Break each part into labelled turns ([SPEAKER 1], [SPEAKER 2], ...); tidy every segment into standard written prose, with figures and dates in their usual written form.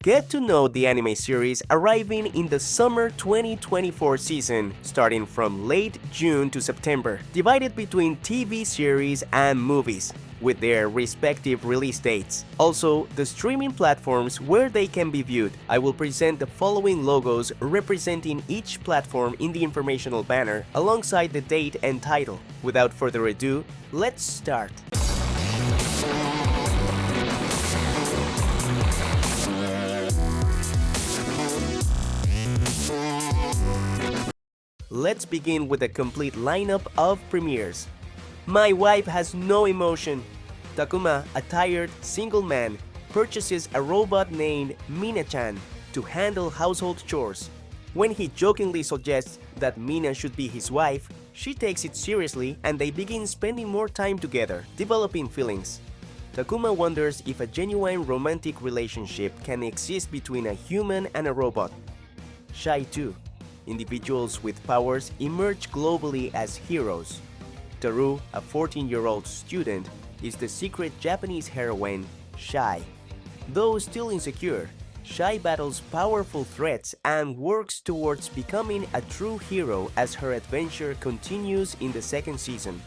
[SPEAKER 1] Get to know the anime series arriving in the summer 2024 season, starting from late June to September, divided between TV series and movies, with their respective release dates. Also, the streaming platforms where they can be viewed. I will present the following logos representing each platform in the informational banner, alongside the date and title. Without further ado, let's start. Let's begin with a complete lineup of premieres. My wife has no emotion. Takuma, a tired, single man, purchases a robot named Mina-chan to handle household chores. When he jokingly suggests that Mina should be his wife, she takes it seriously and they begin spending more time together, developing feelings. Takuma wonders if a genuine romantic relationship can exist between a human and a robot. Shy 2. Individuals with powers emerge globally as heroes. Taru, a 14-year-old student, is the secret Japanese heroine, Shy. Though still insecure, Shy battles powerful threats and works towards becoming a true hero as her adventure continues in the second season.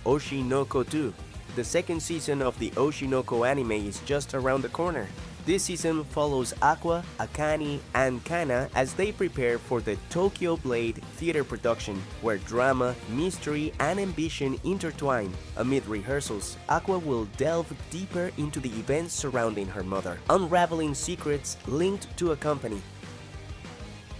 [SPEAKER 1] OSHI no Ko 2. The second season of the OSHI no Ko anime is just around the corner. This season follows Aqua, Akane, and Kana as they prepare for the Tokyo Blade theater production, where drama, mystery, and ambition intertwine. Amid rehearsals, Aqua will delve deeper into the events surrounding her mother, unraveling secrets linked to a company.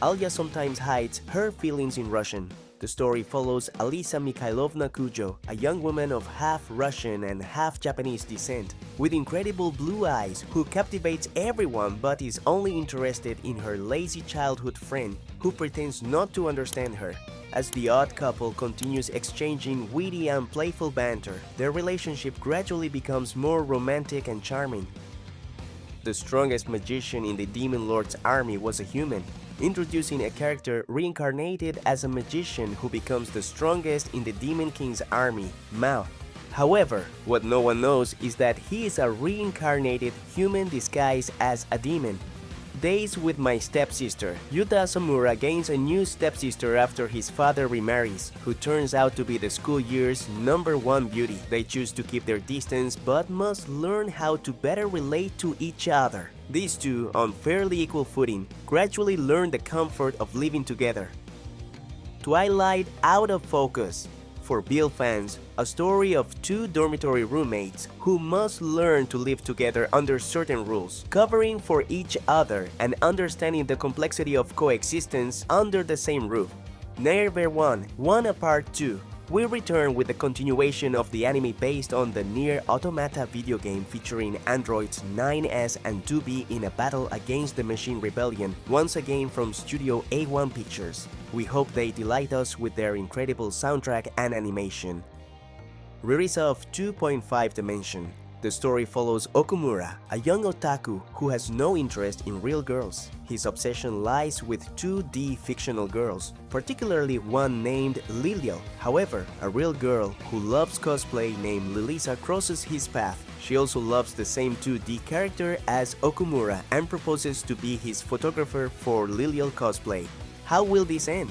[SPEAKER 1] Alya sometimes hides her feelings in Russian. The story follows Alisa Mikhailovna Kujo, a young woman of half Russian and half Japanese descent, with incredible blue eyes who captivates everyone but is only interested in her lazy childhood friend who pretends not to understand her. As the odd couple continues exchanging witty and playful banter, their relationship gradually becomes more romantic and charming. The strongest magician in the Demon Lord's army was a human, introducing a character reincarnated as a magician who becomes the strongest in the Demon King's army, Mao. However, what no one knows is that he is a reincarnated human disguised as a demon. Days with My Stepsister. Yuta Samura gains a new stepsister after his father remarries, who turns out to be the school year's #1 beauty. They choose to keep their distance but must learn how to better relate to each other. These two, on fairly equal footing, gradually learn the comfort of living together. Twilight Out of Focus. For Bill fans, a story of two dormitory roommates who must learn to live together under certain rules, covering for each other and understanding the complexity of coexistence under the same roof. NEIR Verano, One Apart 2. We return with the continuation of the anime based on the NEIR AUTOMATA video game featuring androids 9S and 2B in a battle against the Machine Rebellion, once again from Studio A1 Pictures. We hope they delight us with their incredible soundtrack and animation. RIRISA of 2.5 Dimension. The story follows Okumura, a young otaku who has no interest in real girls. His obsession lies with 2D fictional girls, particularly one named Liliel. However, a real girl who loves cosplay named Lilisa crosses his path. She also loves the same 2D character as Okumura and proposes to be his photographer for Liliel cosplay. How will this end?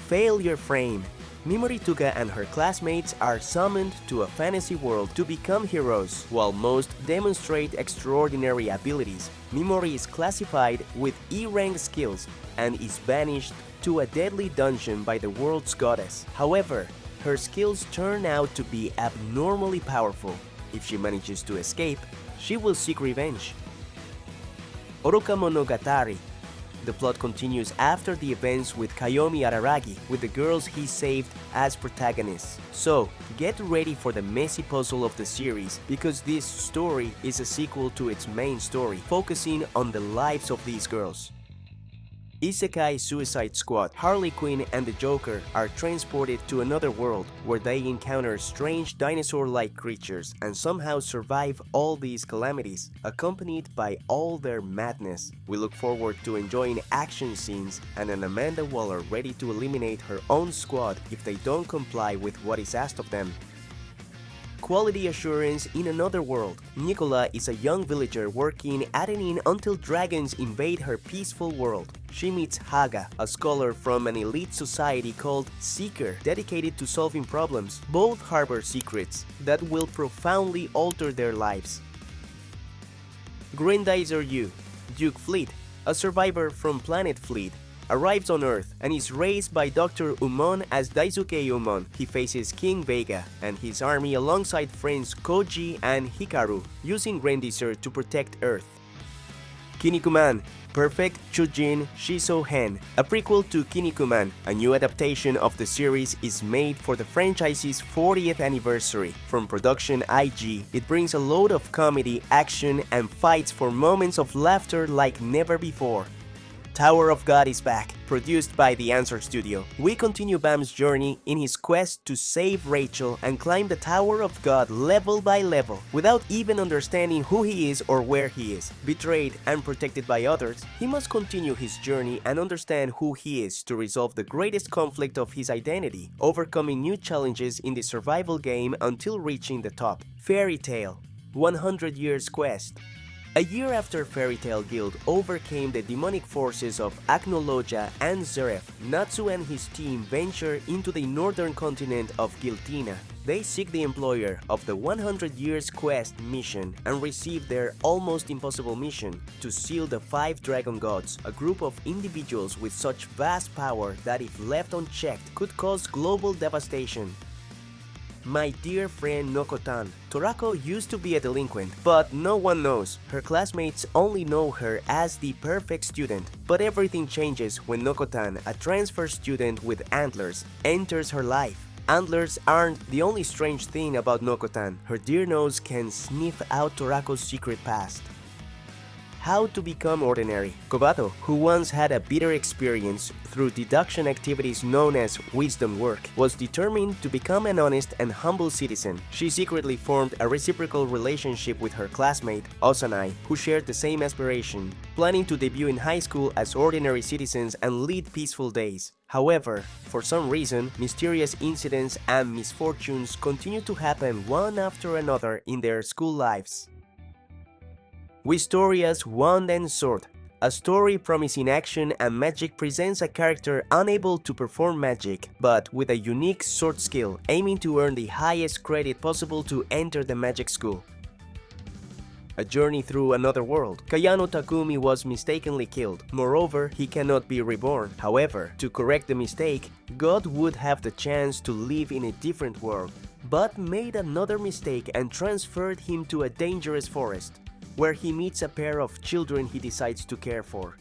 [SPEAKER 1] Failure Frame. Mimorituga and her classmates are summoned to a fantasy world to become heroes. While most demonstrate extraordinary abilities, Mimori is classified with E-rank skills and is banished to a deadly dungeon by the world's goddess. However, her skills turn out to be abnormally powerful. If she manages to escape, she will seek revenge. OROKAMONOGATARI. The plot continues after the events with Kayomi Araragi, with the girls he saved as protagonists. So, get ready for the messy puzzle of the series, because this story is a sequel to its main story, focusing on the lives of these girls. Isekai Suicide Squad. Harley Quinn and the Joker are transported to another world where they encounter strange dinosaur-like creatures and somehow survive all these calamities, accompanied by all their madness. We look forward to enjoying action scenes and an Amanda Waller ready to eliminate her own squad if they don't comply with what is asked of them. quality assurance in another world. Nicola is a young villager working at an inn until dragons invade her peaceful world. She meets Haga, a scholar from an elite society called Seeker, dedicated to solving problems. Both harbor secrets that will profoundly alter their lives. Grendizer U, Duke Fleet, a survivor from planet Fleet, arrives on Earth and is raised by Dr. Umon as Daisuke Umon. He faces King Vega and his army alongside friends Koji and Hikaru, using GRENDIZER to protect Earth. Kinnikuman, Perfect Chojin Shiso-hen, a prequel to Kinnikuman. A new adaptation of the series is made for the franchise's 40th anniversary. From production IG, it brings a load of comedy, action, and fights for moments of laughter like never before. Tower of God is back, produced by the Answer Studio. We continue Bam's journey in his quest to save Rachel and climb the Tower of God level by level, without even understanding who he is or where he is. Betrayed and protected by others, he must continue his journey and understand who he is to resolve the greatest conflict of his identity, overcoming new challenges in the survival game until reaching the top. Fairy Tail 100 Years Quest. A year after Fairy Tail Guild overcame the demonic forces of Acnologia and Zeref, Natsu and his team venture into the northern continent of Giltina. They seek the employer of the 100 Years Quest mission and receive their almost impossible mission to seal the 5 Dragon Gods, a group of individuals with such vast power that if left unchecked could cause global devastation. My dear friend NOKOTAN. Torako used to be a delinquent, but no one knows. Her classmates only know her as the perfect student. But everything changes when NOKOTAN, a transfer student with antlers, enters her life. Antlers aren't the only strange thing about NOKOTAN. Her dear nose can sniff out Torako's secret past. How to become ordinary. Kobato, who once had a bitter experience through deduction activities known as wisdom work, was determined to become an honest and humble citizen. She secretly formed a reciprocal relationship with her classmate, Osanai, who shared the same aspiration, planning to debut in high school as ordinary citizens and lead peaceful days. However, for some reason, mysterious incidents and misfortunes continue to happen one after another in their school lives. WISTORIA'S Wand and Sword. A story promising action and magic presents a character unable to perform magic, but with a unique sword skill, aiming to earn the highest credit possible to enter the magic school. A journey through another world. Kayano Takumi was mistakenly killed. Moreover, he cannot be reborn. However, to correct the mistake, God would have the chance to live in a different world, but made another mistake and transferred him to a dangerous forest, where he meets a pair of children he decides to care for.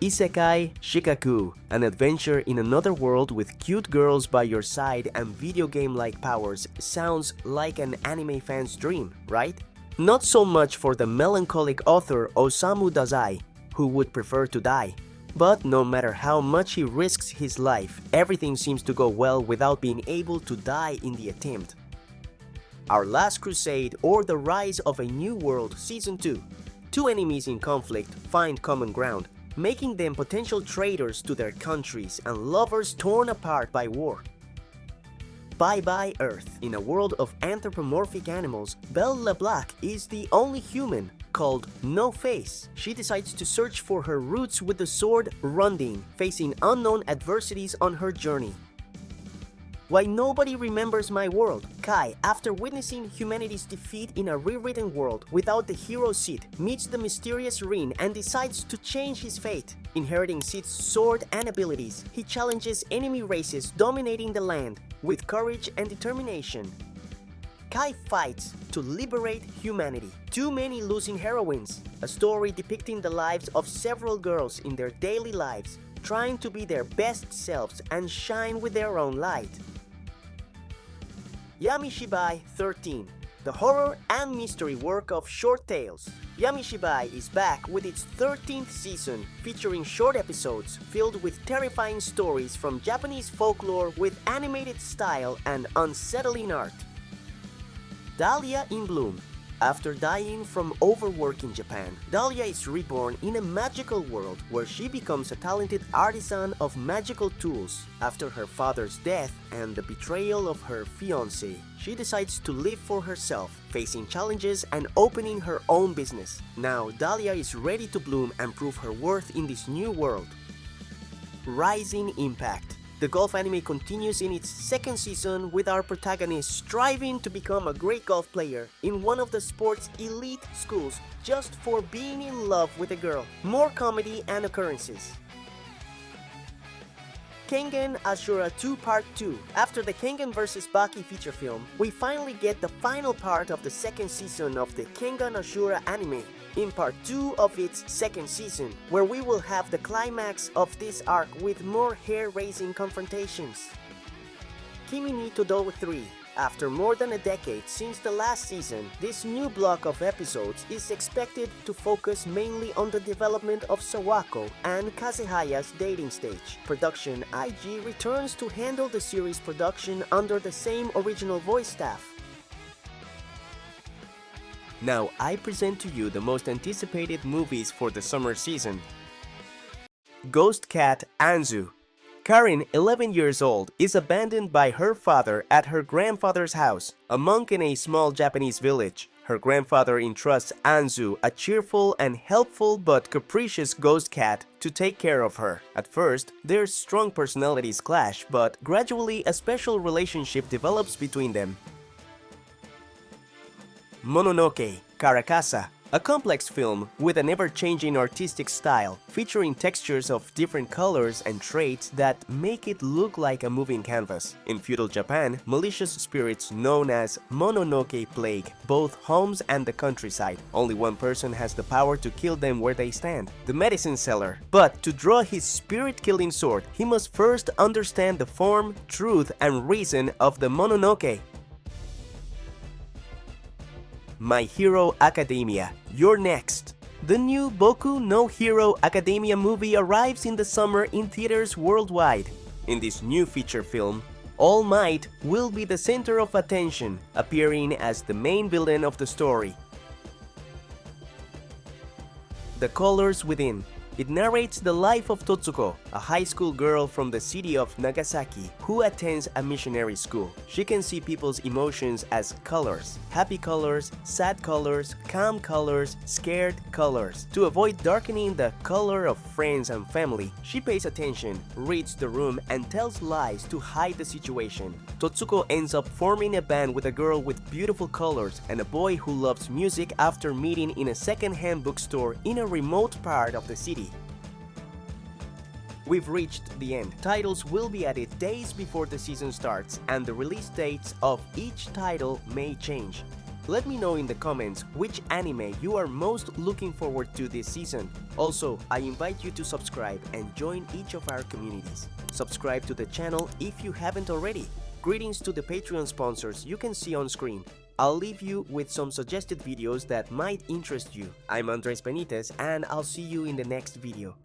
[SPEAKER 1] Isekai SHIKKAKU, an adventure in another world with cute girls by your side and video game-like powers, sounds like an anime fan's dream, right? Not so much for the melancholic author Osamu Dazai, who would prefer to die. But no matter how much he risks his life, everything seems to go well without being able to die in the attempt. Our Last Crusade, or The Rise of a New World Season 2. 2 enemies in conflict find common ground, making them potential traitors to their countries and lovers torn apart by war. Bye Bye Earth. In a world of anthropomorphic animals, Belle LeBlanc is the only human, called No Face. She decides to search for her roots with the sword Runding, facing unknown adversities on her journey. Why Nobody Remembers My World. Kai, after witnessing humanity's defeat in a rewritten world without the hero Sid, meets the mysterious Rin and decides to change his fate. Inheriting Sid's sword and abilities, he challenges enemy races dominating the land with courage and determination. Kai fights to liberate humanity. Too Many Losing Heroines. A story depicting the lives of several girls in their daily lives, trying to be their best selves and shine with their own light. Yamishibai 13, the horror and mystery work of short tales. Yamishibai is back with its 13th season, featuring short episodes filled with terrifying stories from Japanese folklore with animated style and unsettling art. Dahlia in Bloom. After dying from overwork in Japan, Dahlia is reborn in a magical world where she becomes a talented artisan of magical tools. After her father's death and the betrayal of her fiancé, she decides to live for herself, facing challenges and opening her own business. Now, Dahlia is ready to bloom and prove her worth in this new world. Rising Impact. The golf anime continues in its second season with our protagonist striving to become a great golf player in one of the sport's elite schools just for being in love with a girl. More comedy and occurrences. Kengen Ashura 2 Part 2. After the Kengen vs. Baki feature film, we finally get the final part of the second season of the Kengan Ashura anime. In part 2 of its second season, where we will have the climax of this arc with more hair-raising confrontations. Kimi ni Todo 3. After more than a decade since the last season, this new block of episodes is expected to focus mainly on the development of Sawako and Kazehaya's dating stage. Production IG returns to handle the series production under the same original voice staff. Now I present to you the most anticipated movies for the summer season. Ghost Cat Anzu. Karin, 11 years old, is abandoned by her father at her grandfather's house, a monk in a small Japanese village. Her grandfather entrusts Anzu, a cheerful and helpful but capricious ghost cat, to take care of her. At first, their strong personalities clash, but gradually a special relationship develops between them. Mononoke Karakasa, a complex film with an ever-changing artistic style, featuring textures of different colors and traits that make it look like a moving canvas. In feudal Japan, malicious spirits known as Mononoke plague both homes and the countryside. Only one person has the power to kill them where they stand, the medicine seller. But to draw his spirit-killing sword, he must first understand the form, truth, and reason of the Mononoke. My Hero Academia. You're next. The new Boku no Hero Academia movie arrives in the summer in theaters worldwide. In this new feature film, All Might will be the center of attention, appearing as the main villain of the story. The Colors Within. It narrates the life of Totsuko, a high school girl from the city of Nagasaki who attends a missionary school. She can see people's emotions as colors: happy colors, sad colors, calm colors, scared colors. To avoid darkening the color of friends and family, she pays attention, reads the room, and tells lies to hide the situation. Totsuko ends up forming a band with a girl with beautiful colors and a boy who loves music after meeting in a second-hand bookstore in a remote part of the city. We've reached the end. Titles will be added days before the season starts, and the release dates of each title may change. Let me know in the comments which anime you are most looking forward to this season. Also, I invite you to subscribe and join each of our communities. Subscribe to the channel if you haven't already. Greetings to the Patreon sponsors you can see on screen. I'll leave you with some suggested videos that might interest you. I'm Andres Benitez, and I'll see you in the next video.